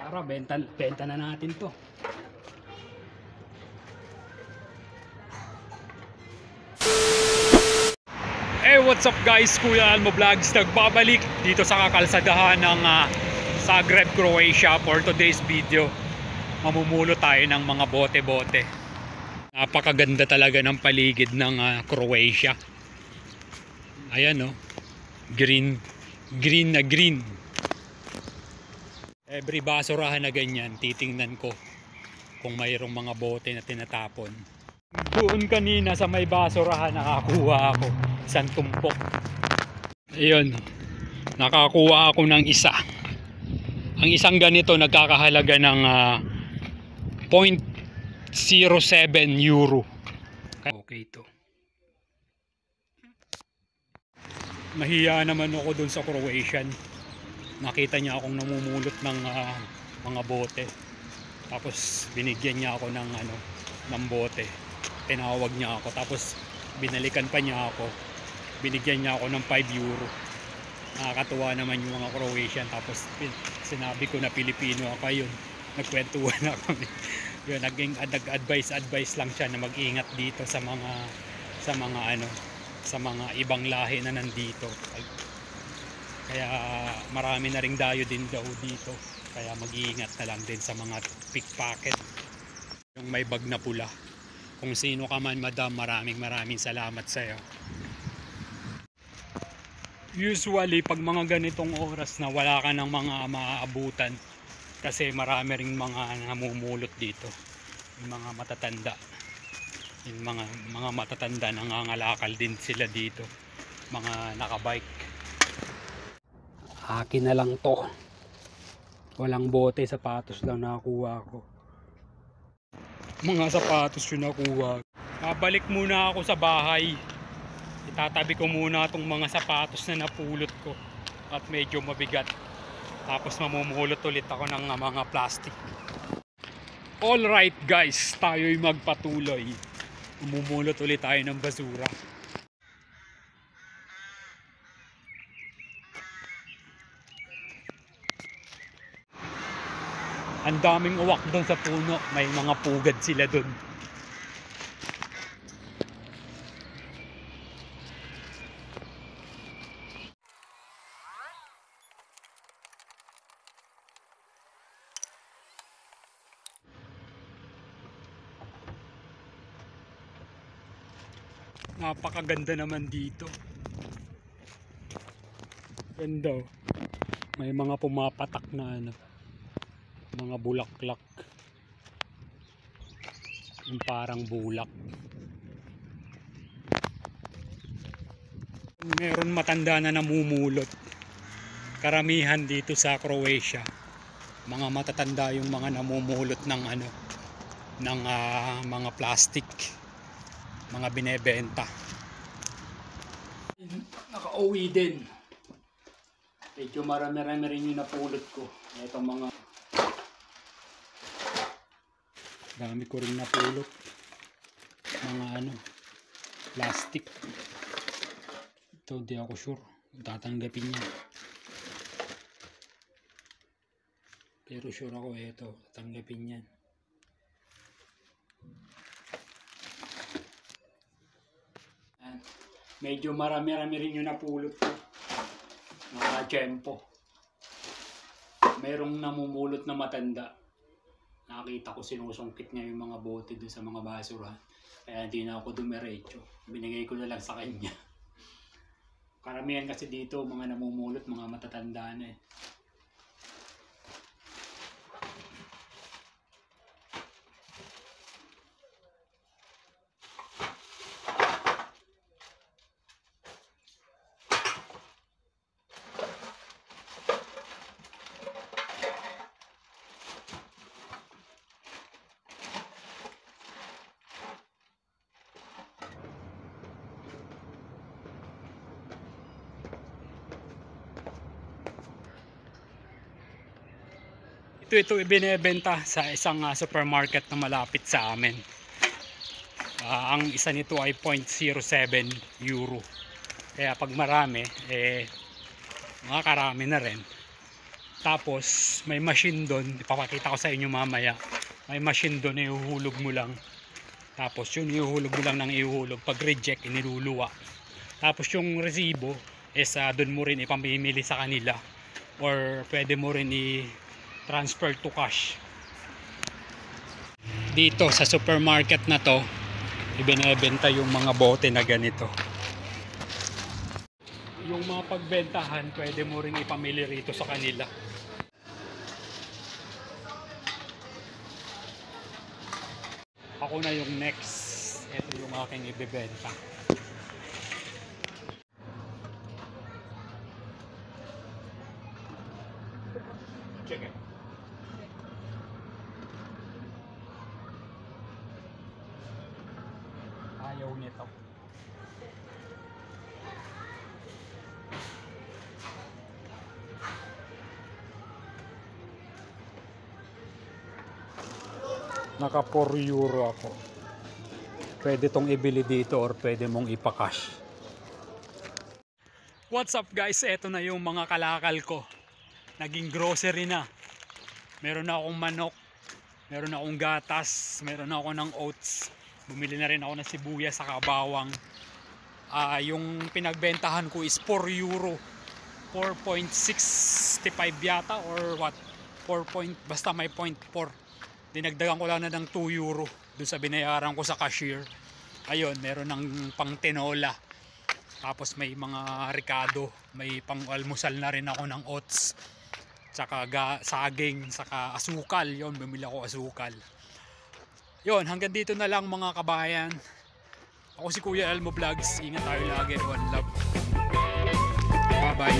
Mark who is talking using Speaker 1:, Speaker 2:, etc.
Speaker 1: Tara, benta na natin to. Hey, what's up guys? Kuya Almo Vlogs nagbabalik dito sa kakalsadahan ng Zagreb, Croatia for today's video. Mamumulo tayo ng mga bote-bote. Napakaganda talaga ng paligid ng Croatia. Ayan, oh. Green na green. Every basurahan na ganyan, titingnan ko kung mayroong mga bote na tinatapon. Doon kanina sa may basurahan nakakuha ako isang tumpok. Ayun, nakakuha ako ng isa. Ang isang ganito nagkakahalaga ng 0.07 euro. Okay to. Nahiya naman ako dun sa Croatian. Nakita niya akong namumulot ng mga bote. Tapos binigyan niya ako ng bote. Tinawag niya ako. Tapos binalikan pa niya ako. Binigyan niya ako ng 5 euro. Nakakatuwa naman yung mga Croatian. Tapos sinabi ko na Pilipino ako. Yun, nagkwentuhan na kami. Yun, nag-advise lang siya na mag-ingat dito sa mga ibang lahi na nandito. Kaya marami na ring dayo din daw dito. Kaya mag-iingat na lang din sa mga pickpocket. Yung may bag na pula. Kung sino ka man, madam, maraming salamat sa iyo. Usually pag mga ganitong oras na wala ka ng mga maaabutan, kasi marami ring mga namumulot dito, yung mga matatanda. Yung mga matatanda nangangalakal din sila dito, mga nakabike. Akin na lang to. Walang bote, sapatos lang nakuha ko. Mga sapatos yung nakuha. Babalik muna ako sa bahay. Itatabi ko muna itong mga sapatos na napulot ko at medyo mabigat. Tapos mamumulot ulit ako ng mga plastic. Alright guys, tayo'y magpatuloy. Mamumulot ulit tayo ng basura. Ang daming uwak doon sa puno. May mga pugad sila doon. Napakaganda naman dito. Ganda. May mga pumapatak na mga bulaklak. Yung parang bulak. Meron matanda na namumulot. Karamihan dito sa Croatia, mga matatanda yung mga namumulot ng mga plastic, mga binebenta. Nakauwi din. Medyo marami rin yung napulot ko. Itong mga dami ko rin napulot. Mga plastic. Ito, di ako sure. Tatanggapin niya. Pero sure ako ito. Tatanggapin niyan. Medyo marami rin yung napulot ko. Mga tiyempo. Merong namumulot na matanda. Nakita ko sinusungkit niya yung mga bote dun sa mga basura. Kaya hindi na ako dumiretso. Binigay ko na lang sa kanya. Karamihan kasi dito mga namumulot, mga matatanda na eh. Ito ibinebenta sa isang supermarket na malapit sa amin. Ang isa nito ay 0.07 euro. Kaya pag marami, makakarami na rin. Tapos may machine doon, ipapakita ko sa inyo mamaya. May machine doon, ihuhulog mo lang. Tapos yun, ihuhulog mo lang ng ihuhulog. Pag reject, iniluluwa. Tapos yung resibo is doon mo rin ipamimili sa kanila, or pwede mo rin i-transfer to cash. Dito sa supermarket na to, ibinebenta yung mga bote na ganito. Yung mga pagbentahan, pwede mo rin ipamili rito sa kanila. Ako na yung next. Ito yung aking ibebenta. Check it. Ayaw nito. Naka 4 euro ako. Pwede tong ibili dito or pwede mong ipakash. What's up guys? Ito na yung mga kalakal ko. Naging grocery na. Meron na akong manok, meron akong gatas, meron ako ng oats. Bumili na rin ako ng sibuyas sa bawang. Yung pinagbentahan ko is 4 euro. 4.65 yata or what? Basta may 0.4. Dinagdagan ko lang na ng 2 euro dun sa binayaran ko sa cashier. Ayun, meron ng pang tinola. Tapos may mga ricado, may pang almusal na rin ako ng oats. Saka saging, saka asukal. Yun, bumili ako asukal. Yun, hanggang dito na lang mga kabayan. Ako si Kuya Elmo Vlogs. Ingat tayo lagi. One love. Bye bye.